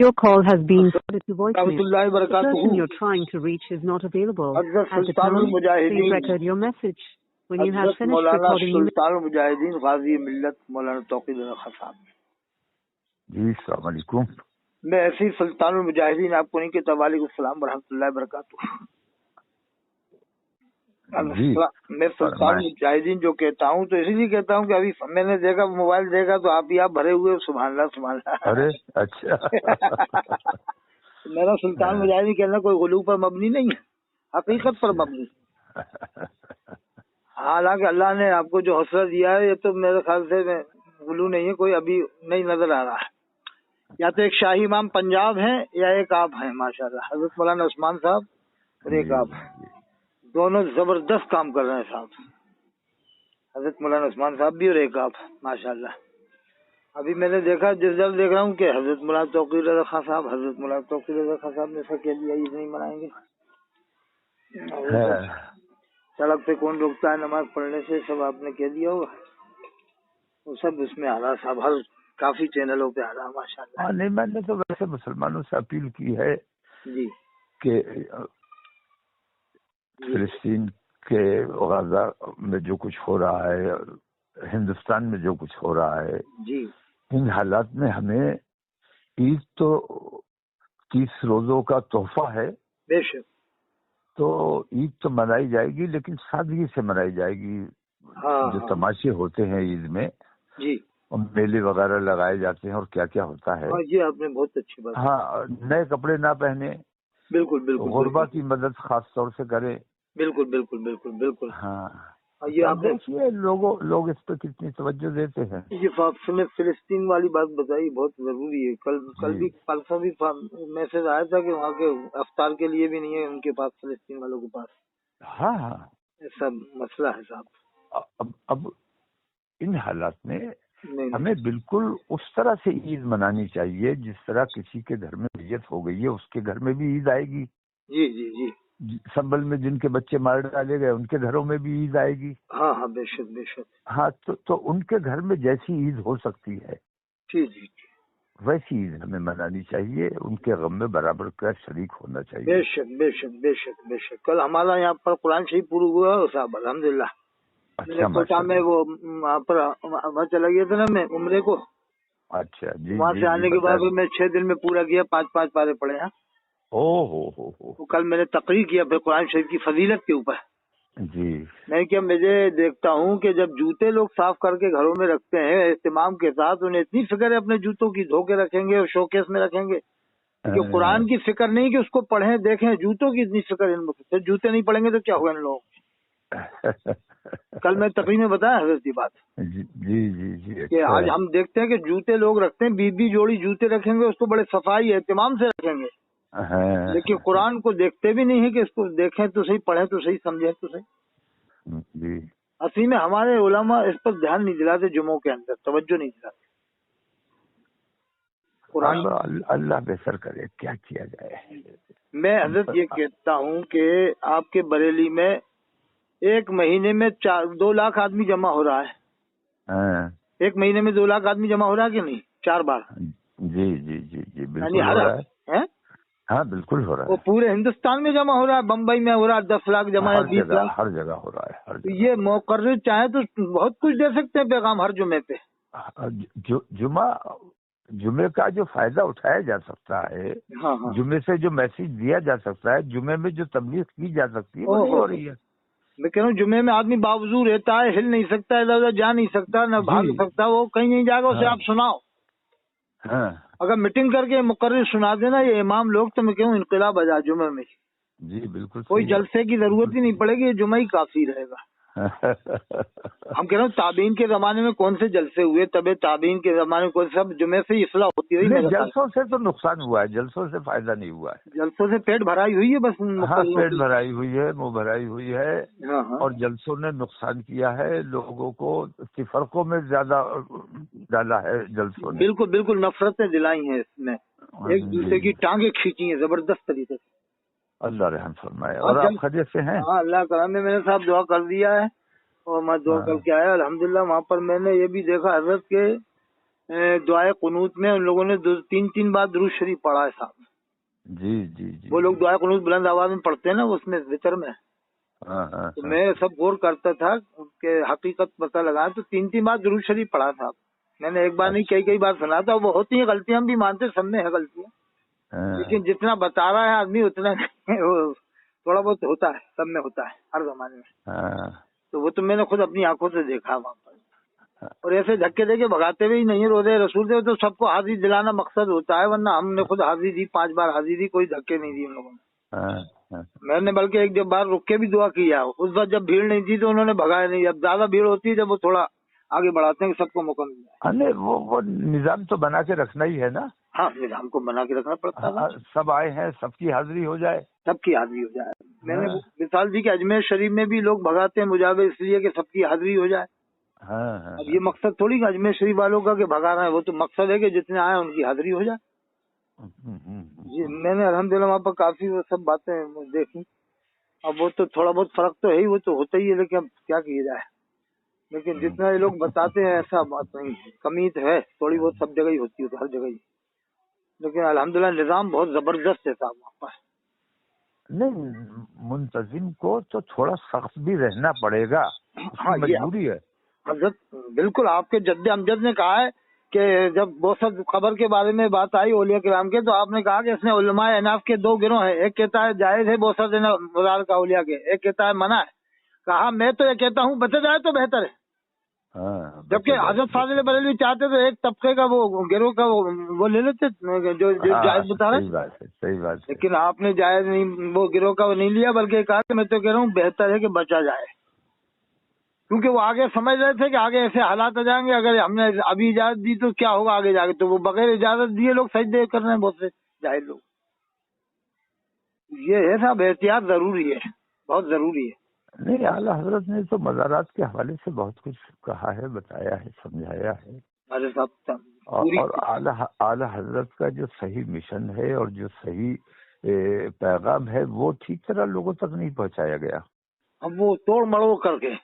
Your call has been forwarded to voicemail. रहमतुल्लाहि The person बरकातुहू। you're trying to reach is not available. हज़रत At the सुल्तानुल tone, please Mujahideen record your message. When you have हज़रत finished Maulana recording, you may सुल्तानुल Mujahideen गाजी मिल्लत मौलाना तौक़ीर रखा साहब। जी अस्सलाम वालेकुम। मैं ऐसे ही सुल्तानुल मुजाहिदीन आपको नहीं कहता। वालेकुम सलाम वरहमतुल्लाहि बरकातुहू। जी मैं सुल्तानुल मुजाहिदीन जो कहता हूँ तो इसीलिए कहता हूँ कि अभी मैंने देखा, मोबाइल देखा तो आप ही आप भरे हुए, सुभान अल्लाह सुभान अल्लाह। अरे अच्छा। मेरा सुल्तान मुजाहिदीन कहना कोई गुलू पर मबनी नहीं है, हकीकत पर मबनी। हालांकि अल्लाह ने आपको जो हौसला दिया है ये तो मेरे ख्याल से गुलू नहीं है, कोई अभी नहीं नजर आ रहा है। या तो एक शाही इमाम पंजाब है या एक आप हैं माशाल्लाह, हजरत मौलाना उस्मान साहब और एक आप, दोनों जबरदस्त काम कर रहे हैं साहब। हजरत मौलाना उस्मान साहब भी और एक आप माशाल्लाह। अभी मैंने देखा, जिस जगह देख रहा हूँ कि हजरत मौलाना तौक़ीर रखा साहब, हजरत मौलाना तौक़ीर रखा साहब ने ऐसा कह दिया ईद नहीं मनाएंगे। सड़क पे कौन रोकता है नमाज पढ़ने से, सब आपने कह दिया होगा, वो सब उसमें आ रहा साहब, हर काफी चैनलों पे आ रहा माशाल्लाह। हाँ नहीं, मैंने तो वैसे मुसलमानों से अपील की है जी कि फिलिस्तीन के गाजा में जो कुछ हो रहा है, हिंदुस्तान में जो कुछ हो रहा है जी, इन हालात में हमें ईद तो 30 रोजों का तोहफा है, बेशक, तो ईद तो मनाई जाएगी लेकिन सादगी से मनाई जाएगी। जो तमाशे होते हैं ईद में जी, और मेले वगैरह लगाए जाते हैं और क्या क्या होता है। जी आपने बहुत अच्छी बात। हाँ, नए कपड़े ना पहने, बिल्कुल बिल्कुल, गुरबा की मदद खास तौर से करें। बिल्कुल बिल्कुल बिल्कुल बिल्कुल। हाँ, ये आप देखिए लोग इस पर कितनी तवज्जो देते हैं। ये आपने फिलिस्तीन वाली बात बताई, बहुत जरूरी है। कल भी परसों भी मैसेज आया था कि वहाँ के अफ्तार के लिए भी नहीं है उनके पास, फिलिस्तीन वालों के पास। हाँ, ऐसा मसला है साहब। अब इन हालात में हमें बिल्कुल उस तरह से ईद मनानी चाहिए जिस तरह किसी के घर में मैयत हो गई है उसके घर में भी ईद आएगी। जी जी जी, संबल में जिनके बच्चे मार डाले गए उनके घरों में भी ईद आएगी। हाँ हाँ, बेशक बेशक। हाँ, तो उनके घर में जैसी ईद हो सकती है जी जी, वैसी ईद हमें मनानी चाहिए, उनके गम में बराबर का शरीक होना चाहिए। बेशक बेशक बेशक बेशक। कल हमारा यहाँ पर कुरान शरीफ पूरा हुआ साहब, अल्हम्दुलिल्लाह। अच्छा, कोटा में वो वहाँ पर वहाँ चला गया था ना मैं उम्रे को। अच्छा जी, वहाँ से आने के बाद मैं 6 दिन में पूरा किया, 5-5 पारे पढ़े हैं। हो। कल मैंने तकरीर किया फिर कुरान शरीफ की फजीलत के ऊपर जी। मैं क्या, मुझे देखता हूँ कि जब जूते लोग साफ करके घरों में रखते हैं एहतिमाम के साथ, उन्हें इतनी फिक्र है अपने जूतों की, धो के रखेंगे और शोकेस में रखेंगे। जो कुरान की फिक्र नहीं कि उसको पढ़ें देखें, जूतों की इतनी फिक्र इन लोगों। जूते नहीं पढ़ेंगे तो क्या होगा इन लोगों। कल मैं तकरीर में बताया हजरत की बात। जी जी जी जी, कि आज हम देखते हैं कि जूते लोग रखते हैं, 20 जोड़ी जूते रखेंगे, उसको बड़े सफाई एहतिमाम से रखेंगे, लेकिन कुरान को देखते भी नहीं है कि इसको देखें तो सही, पढ़ें तो सही, समझें तो सही। जी, असल में हमारे उलमा इस पर ध्यान नहीं दिलाते, जुमों के अंदर तवज्जो नहीं दिलाते। कुरान अल्लाह बेहतर करे, क्या किया जाए। मैं हजरत ये कहता हूँ कि आपके बरेली में एक महीने में 2 लाख आदमी जमा हो रहा है। एक महीने में 2 लाख आदमी जमा हो रहा है कि नहीं? 4 बार। जी जी जी जी, बिल्कुल हो रहा है। हाँ बिल्कुल हो रहा है। वो पूरे हिंदुस्तान में जमा हो रहा है, बम्बई में हो रहा है 10 लाख जमा है, 20 लाख, हर जगह हो रहा है। तो ये मुकर्रिर चाहे तो बहुत कुछ दे सकते हैं पैगाम हर जुमे पे। जुमे का जो फायदा उठाया जा सकता है, हाँ। जुमे से जो मैसेज दिया जा सकता है, जुमे में जो तबलीग की जा सकती है वो नहीं हो रही है। मैं कह रहा हूँ जुमे में आदमी बावजूद रहता है, हिल नहीं सकता, इधर उधर जा नहीं सकता, न भाग सकता, वो कहीं नहीं जाएगा, उसे आप सुनाओ। अगर मीटिंग करके मुकर्रिर सुना देना ये इमाम लोग, तो मैं कहूँ इनकलाब आ जा जुमे में। जी बिल्कुल, कोई जलसे की जरूरत ही नहीं पड़ेगी, ये जुमा ही काफी रहेगा। हम कह रहे हैं ताबीन के जमाने में कौन से जलसे हुए, तबे ताबीन के जमाने में कौन, सब जुमे से इस्लाह होती रही। जलसों से तो नुकसान हुआ है, जलसों से फायदा नहीं हुआ है। जलसों से पेट भराई हुई है बस। हाँ, पेट भराई हुई है, मुंह भराई हुई है। हाँ। और जलसों ने नुकसान किया है, लोगों को फर्कों में ज्यादा डाला है जलसों ने। बिल्कुल बिल्कुल, नफरतें दिलाई हैं इसमें, एक दूसरे की टांगे खींची है जबरदस्त तरीके से। अल्लाह रहम फरमाए। और आप खैरियत से हैं? हाँ अल्लाह करम में, मैंने साहब दुआ कर दिया है और मैं दुआ करके आया अल्हम्दुलिल्लाह। वहाँ पर मैंने ये भी देखा हजरत के दुआए कुनूत में उन लोगों ने 3 बार दुरूद शरीफ पढ़ा है साहब। जी जी जी। वो लोग दुआए कुनूत बुलंद आवाज में पढ़ते हैं ना उसमें वितर में। तो मैं सब गौर करता था कि हकीकत पता लगा, तो 3 बार दुरूद शरीफ पढ़ा था। मैंने एक बार नहीं कई बार सुना था। वो होती है गलतियां, हम भी मानते, सब में है गलतियां, लेकिन जितना बता रहा है आदमी उतना वो थोड़ा बहुत होता है, सब में होता है हर जमाने में। तो वो तो मैंने खुद अपनी आंखों से देखा वहाँ पर। और ऐसे धक्के देके भगाते हुए ही नहीं है रोज़े रसूल दे, तो सबको हाजिरी दिलाना मकसद होता है, वरना हमने खुद हाजिरी दी, 5 बार हाजिरी दी, कोई धक्के नहीं दिए उन लोगों ने। मैंने बल्कि एक बार रुक के भी दुआ किया, उस बार जब भीड़ नहीं थी तो उन्होंने भगाया नहीं। अब ज्यादा भीड़ होती है जब वो थोड़ा आगे बढ़ाते हैं कि सबको मौका मिल जाए। अरे वो निजाम तो बना के रखना ही है ना। हाँ, निजाम को बना के रखना पड़ता है। सब आए हैं, सबकी हाजिरी हो जाए, सबकी हाजिरी हो जाए। मैंने मिसाल दी कि अजमेर शरीफ में भी लोग भगाते हैं मुजावे इसलिए कि सबकी हाजिरी हो जाए। अब ये मकसद थोड़ी अजमेर शरीफ वालों का कि भगाना है, वो तो मकसद है कि जितने आए उनकी हाजिरी हो जाए। जी, मैंने अल्हम्दुलिल्लाह वहाँ पर काफी वो सब बातें देखी। अब वो तो थोड़ा बहुत फर्क तो है ही, वो तो होता ही है, लेकिन अब क्या किया जाए। लेकिन जितना ये लोग बताते हैं ऐसा बात नहीं है, कमी तो है थोड़ी बहुत, सब जगह ही होती है, तो हर जगह ही। लेकिन अल्हम्दुलिल्लाह निजाम बहुत जबरदस्त है साहब वहाँ पर। नहीं, मुंतजिम को तो थोड़ा सख्त भी रहना पड़ेगा। हाँ, मजबूरी है हजरत। बिल्कुल, आपके जद्दे अमजद ने कहा है कि जब बहुत खबर के बारे में बात आई औलिया किराम के, तो आपने कहा कि इसने उलमाए अनाफ के 2 गिरोह है, एक कहता है जायज है बोसत देना मुराद का औलिया के, एक कहता है मना है। कहा मैं तो ये कहता हूँ बचा जाए तो बेहतर है। जबकि हजरत फाजिल बरेलवी चाहते तो एक तबके का वो गिरोह का वो ले लेते जो जायज बता रहे। सही बात है। लेकिन आपने जायज नहीं, वो गिरोह का वो नहीं लिया, बल्कि कहा कि मैं तो कह रहा हूँ बेहतर है कि बचा जाए, क्योंकि वो आगे समझ रहे थे कि आगे ऐसे हालात आ जाएंगे, अगर हमने अभी इजाजत दी तो क्या होगा आगे जाके। तो वो बगैर इजाजत दिए लोग सजदे कर रहे हैं, बहुत से जाहिल लोग। ये है साहब, एहतियात जरूरी है, बहुत जरूरी है। नहीं, आला हजरत ने तो मज़ारात के हवाले से बहुत कुछ कहा है, बताया है, समझाया है। अरे साहब, और आला हजरत का जो सही मिशन है और जो सही पैगाम है वो ठीक तरह लोगों तक नहीं पहुंचाया गया। अब वो तोड़ मड़ो करके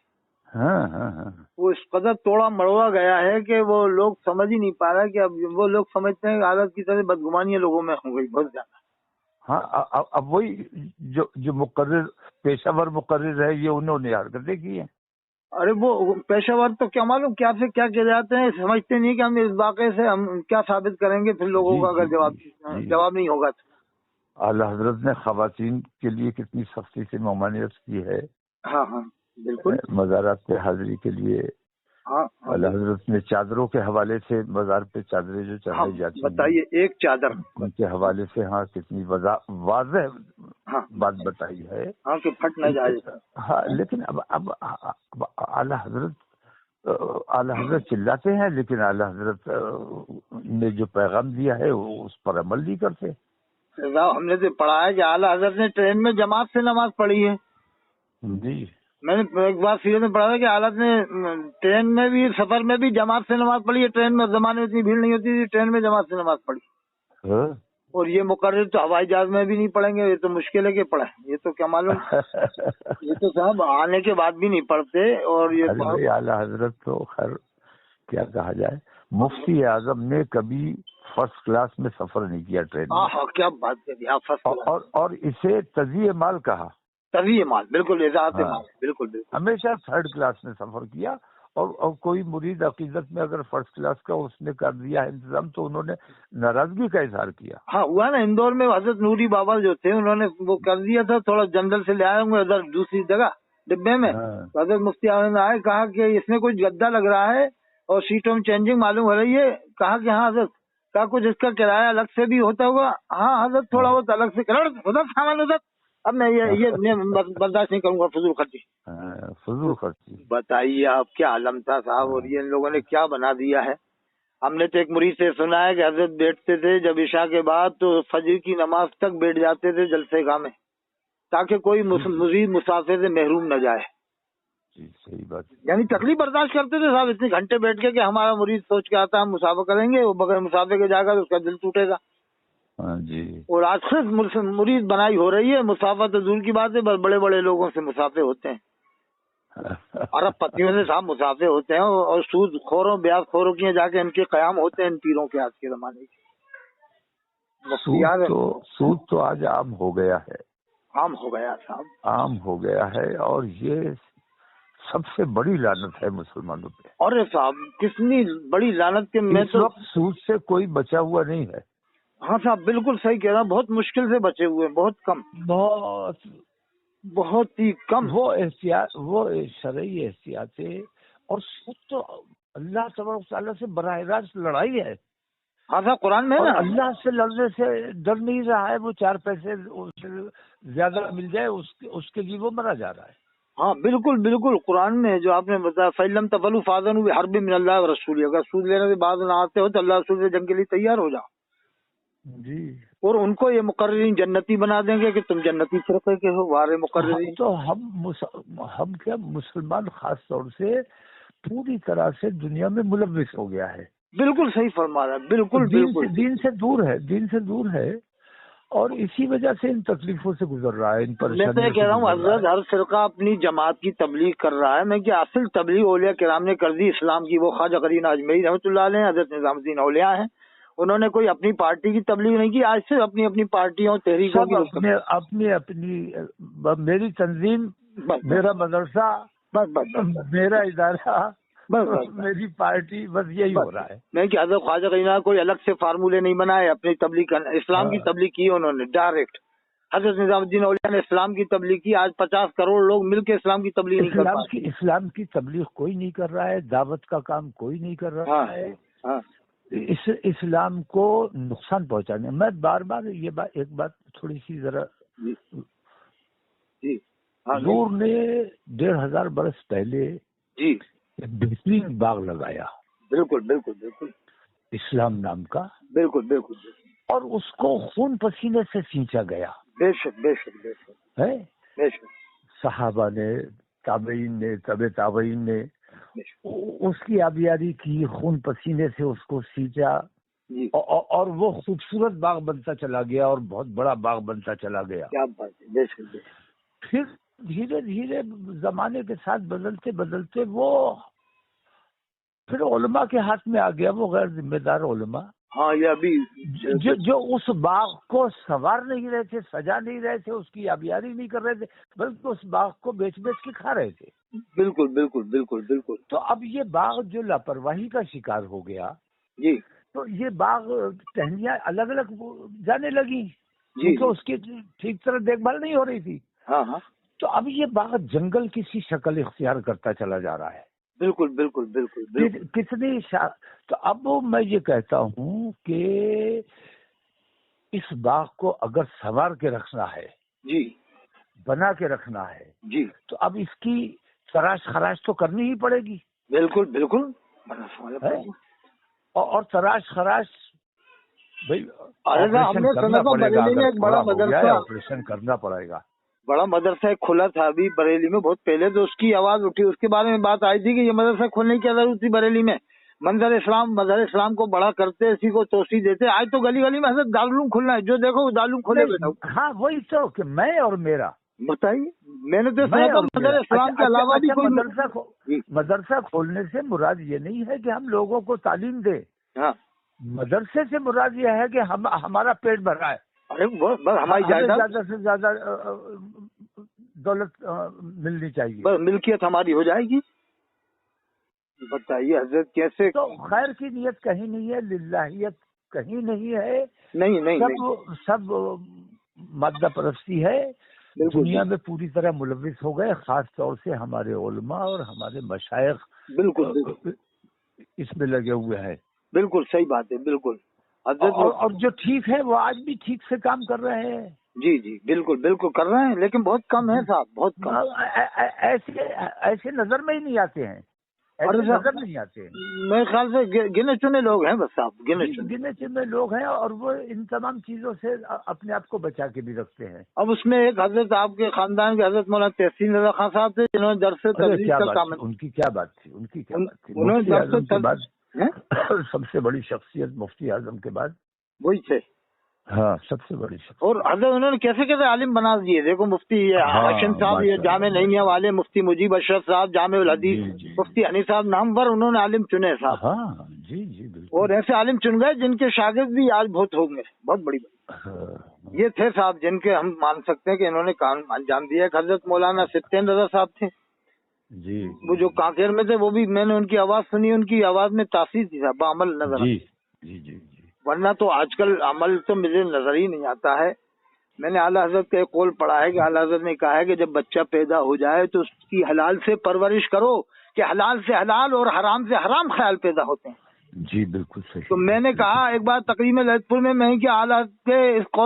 हाँ, वो इस कदर तोड़ा मड़वा गया है कि वो लोग समझ ही नहीं पा रहा कि अब वो लोग समझते हैं हालत की तरह बदगुमानियां लोगों में हो गई बहुत ज्यादा। हाँ, अब वही जो मुकर्रिर पेशावर मुकर्रिर है, ये उन्होंने हरकतें की हैं। अरे वो पेशावर तो क्या मालूम क्या से क्या किए जाते हैं, समझते नहीं कि हम इस वाक़े से हम क्या साबित करेंगे फिर लोगों का, अगर जवाब नहीं होगा तो। आला हजरत ने खवातीन के लिए कितनी सख्ती से ममानियत की है। हाँ बिल्कुल। मज़ारात पे हाजिरी के लिए आला हजरत ने चादरों के हवाले से, मज़ार पे चादरें जो चढ़ाई जाती हैं, बताइए एक चादर उनके हवाले से कितनी वाज़ेह बात बताई है कि फट न जाए। हाँ, लेकिन अब आला हजरत चिल्लाते हैं, लेकिन आला हजरत ने जो पैगाम दिया है वो उस पर अमल नहीं करते। हमने तो पढ़ा है कि आला हजरत ने ट्रेन में जमात से नमाज पढ़ी है। जी, मैंने एक बार सीरत में पढ़ा था कि हालत ने ट्रेन में भी, सफर में भी जमात से नमाज पढ़ी है। ट्रेन में जमाने में इतनी भीड़ नहीं होती थी, ट्रेन में जमात से नमाज पढ़ी। और ये मुकर्रर तो हवाई जहाज में भी नहीं पढ़ेंगे, ये तो मुश्किल है कि पढ़े, ये तो क्या मालूम ये तो साहब आने के बाद भी नहीं पढ़ते। और ये आला हजरत तो खैर क्या कहा जाए, मुफ्ती आजम ने कभी फर्स्ट क्लास में सफर नहीं किया ट्रेन में। क्या बात है। और इसे तज़िये माल कहा, तज़िये माल, बिल्कुल माल, बिल्कुल हमेशा थर्ड क्लास में सफर किया। और कोई मुरीद अकीदत में अगर फर्स्ट क्लास का उसने कर दिया इंतजाम तो उन्होंने नाराजगी का इजहार किया। हाँ, हुआ ना इंदौर में, हजरत नूरी बाबा जो थे उन्होंने वो कर दिया था, थोड़ा जंगल से ले आए होंगे उधर दूसरी जगह डिब्बे में। तो हजरत मुफ्ती आने आए, कहा कि इसमें कुछ गद्दा लग रहा है और सीटों में चेंजिंग मालूम हो रही है। कहा कि हाँ हजरत, कहा कुछ इसका किराया अलग से भी होता होगा। हाँ हजरत, थोड़ा बहुत अलग से उधर सामान उधर। अब मैं ये बर्दाश्त नहीं करूंगा फजूल खर्ची। बताइए आप क्या आलम था साहब। और ये इन लोगों ने क्या बना दिया है। हमने तो एक मुरीद से सुना है कि हजरत बैठते थे जब इशा के बाद तो फजर की नमाज तक बैठ जाते थे जलसे गाह में, ताकि कोई मुरीद मुसाफिर से महरूम न जाए। सही बात, यानी तकलीफ बर्दाश्त करते थे साहब इतने घंटे बैठ के कि हमारा मुरीद सोच के आता हम मुसाफा करेंगे, वो बगैर मुसाफे के जाएगा तो उसका दिल टूटेगा। जी। और आज मुरीद बनाई हो रही है, मुसाफा तो दूर की बात है, बड़े बड़े लोगों से मुसाफे होते हैं। अरब पतियों से साहब मुसाफे होते हैं और सूद खोरों ब्याज खोरों के यहाँ जाके इनके कयाम होते हैं इन पीरों के आज के जमाने के। सूद तो आज आम हो गया है, आम हो गया साहब, आम हो गया है, और ये सबसे बड़ी लानत है मुसलमानों पे। अरे साहब कितनी बड़ी लानत के मैं तो सूद से कोई बचा हुआ नहीं है। हाँ साहब बिल्कुल सही कह रहा हूँ, बहुत मुश्किल से बचे हुए हैं, बहुत कम, बहुत ही कम। वो एहतियात, वो शरई एहतियातें, और सूद तो अल्लाह तबारक तआला से बराह रास्त लड़ाई है। हाँ साहब कुरान में है ना, अल्लाह से लड़ने से डर नहीं रहा है, वो 4 पैसे ज्यादा मिल जाए उसके लिए वो मरा जा रहा है। हाँ बिल्कुल बिल्कुल, कुरान में जो आपने बताया फैलम तफलु फादन हरब मिन अल्लाह व रसूल, अगर सूद लेने के बाद ना आते हो तो अल्लाह रसूल से जंग के लिए तैयार हो जाओ जी। और उनको ये मुकर्रिरीन जन्नती बना देंगे कि तुम जन्नती फिरके के हो, वारे मुकर्रिरीन। तो हम क्या मुसलमान खास तौर से पूरी तरह से दुनिया में मुलव्विस हो गया है। बिल्कुल सही फरमा रहा है, बिल्कुल बिल्कुल, दीन से दूर है, और इसी वजह से इन तकलीफों से गुजर रहा है, इन मैं तो ये कह रहा हूँ हजरत हर फिरका अपनी जमात की तबलीग कर रहा है। मैं क्या असल तबलीग औलिया किराम ने कर दी इस्लाम की, वो ख्वाजा करीम अजमेरी रहमतुल्लाह अलैह, हजरत निजामुद्दीन औलिया हैं, उन्होंने कोई अपनी पार्टी की तबलीग नहीं की, आज से अपनी अपनी पार्टियों तहरीकों की अपनी मेरी तंजीम, मेरा मदरसा, मेरा इदारा, मेरी पार्टी, बस यही हो रहा है। नहीं कि हजरत ख्वाजा करीम कोई अलग से फार्मूले नहीं बनाए, अपनी तबलीग इस्लाम की तबलीग की उन्होंने डायरेक्ट। हजरत निजामुद्दीन औलिया ने इस्लाम की तबलीग की, आज 50 करोड़ लोग मिलकर इस्लाम की तबलीग नहीं कर पाते। इस्लाम की तबलीग कोई नहीं कर रहा है, दावत का काम कोई नहीं कर रहा है। इस्लाम को नुकसान पहुंचाने, मैं बार बार ये एक बात थोड़ी सी जरा, हजूर ने 1500 बरस पहले जी बेहतरीन बाग लगाया, बिल्कुल बिल्कुल बिल्कुल, इस्लाम नाम का, बिल्कुल बिल्कुल, और उसको खून पसीने से सींचा गया। बेशक बेशक बेशक है, बेशक। सहाबा ने, ताबईन ने, तबे ताबईन ने उसकी आबियारी की, खून पसीने से उसको सींचा, और वो खूबसूरत बाग बनता चला गया, और बहुत बड़ा बाग बनता चला गया। क्या बात है, बेशक। फिर धीरे धीरे जमाने के साथ बदलते बदलते वो फिर उलमा के हाथ में आ गया, वो गैर जिम्मेदार उलमा। हाँ, ये अभी जो उस बाग को संवार नहीं रहे थे, सजा नहीं रहे थे, उसकी आबियारी नहीं कर रहे थे, बल्कि उस बाग को बेच बेच के खा रहे थे। बिल्कुल बिल्कुल बिल्कुल बिल्कुल। तो अब ये बाग जो लापरवाही का शिकार हो गया जी, तो ये बाग टहनियां अलग अलग जाने लगी जी, तो उसकी ठीक तरह देखभाल नहीं हो रही थी। हाँ हाँ। तो अब ये बाग जंगल की सी शक्ल इख्तियार करता चला जा रहा है। बिल्कुल बिल्कुल बिल्कुल, बिल्कुल। कितनी तो अब मैं ये कहता हूँ कि इस बाग को अगर संवार के रखना है जी, बना के रखना है जी, तो अब इसकी तराश खराश तो करनी ही पड़ेगी। बिल्कुल बिल्कुल। और तराश खराश भाई हमने सुना था बरेली में एक बड़ा मदरसा, ऑपरेशन करना पड़ेगा। बड़ा मदरसा एक खुला था अभी बरेली में बहुत पहले, तो उसकी आवाज उठी, उसके बारे में बात आई थी कि ये मदरसा खोलने की जरूरत थी बरेली में, मजहर इस्लाम को बड़ा करते, इसी को तोसी देते। आज तो गली गली में हजरत दारुल खुलना है, जो देखो दारुल खोले बैठा। हाँ वही तो कि मैं और मेरा, बताइए, मैंने तो मजहर इस्लाम के अलावा भी कोई मदरसा खोलने से मुराद ये नहीं है कि हम लोगों को तालीम दे। हाँ, मदरसे से मुराद यह है कि हमारा पेट भरा है, अरे बस हमारी ज्यादा से ज्यादा दौलत मिलनी चाहिए, बस मिल्कियत हमारी हो जाएगी। बताइए हजरत कैसे। तो खैर की नियत कहीं नहीं है, लिल्लाहियत कहीं नहीं है, नहीं सब मादा परस्ती है। दुनिया में पूरी तरह मुलविस हो गए, खास तौर से हमारे उलमा और हमारे मशाइख बिल्कुल इसमें लगे हुए हैं। बिल्कुल सही बात है, बिल्कुल। और जो ठीक है वो आज भी ठीक से काम कर रहे हैं। जी जी, बिल्कुल बिल्कुल कर रहे हैं, लेकिन बहुत कम है साहब, बहुत कम। ऐसे नजर में ही नहीं आते हैं, ऐसे नजर नहीं आते हैं। मेरे ख्याल से गिने चुने लोग हैं बस साहब, गिने चुने लोग हैं, और वो इन तमाम चीजों से अपने आप को बचा के भी रखते हैं। अब उसमें एक हजरत आपके खानदान के हजरत मौलाना तहसीन रजा खान साहब थे, जिन्होंने दरस तबलीग का काम। उनकी क्या बात थी, उन्होंने दरस के बाद सबसे बड़ी शख्सियत मुफ्ती आजम के बाद वही थे। हाँ, सबसे बड़ी शख्सियत। اور حضرت انہوں نے کیسے کیسے عالم بنا دیے. دیکھو مفتی حسن صاحب یہ جامع نعیمیہ والے, مفتی مجیب اشرف صاحب جامع الحدیث, مفتی حنیف صاحب نامور انہوں نے عالم چنے صاحب. ہاں جی جی بالکل. اور ایسے عالم چن گئے جن کے شاگرد بھی آج بہت ہوں گے, بہت بڑی بڑی. یہ تھے صاحب جن کے ہم مان سکتے ہیں کہ انہوں نے کام انجام دیا. حضرت مولانا ستین رضا صاحب تھے جی, وہ جو کانکیر میں تھے, وہ بھی میں نے ان کی آواز سنی, ان کی آواز میں تاثیر تھی صاحب, بعمل نظر جی جی جی جی. ورنہ تو آج کل عمل تو مجھے نظر ہی نہیں آتا ہے. میں نے اعلیٰ حضرت کا ایک قول پڑھا ہے کہ اعلیٰ حضرت نے کہا ہے کہ جب بچہ پیدا ہو جائے تو اس کی حلال سے پرورش کرو, کہ حلال سے حلال اور حرام سے حرام خیال پیدا ہوتے ہیں. جی بالکل صحیح. تو میں نے کہا ایک بار تقریم للت پور میں کہ اعلیٰ کے اس قول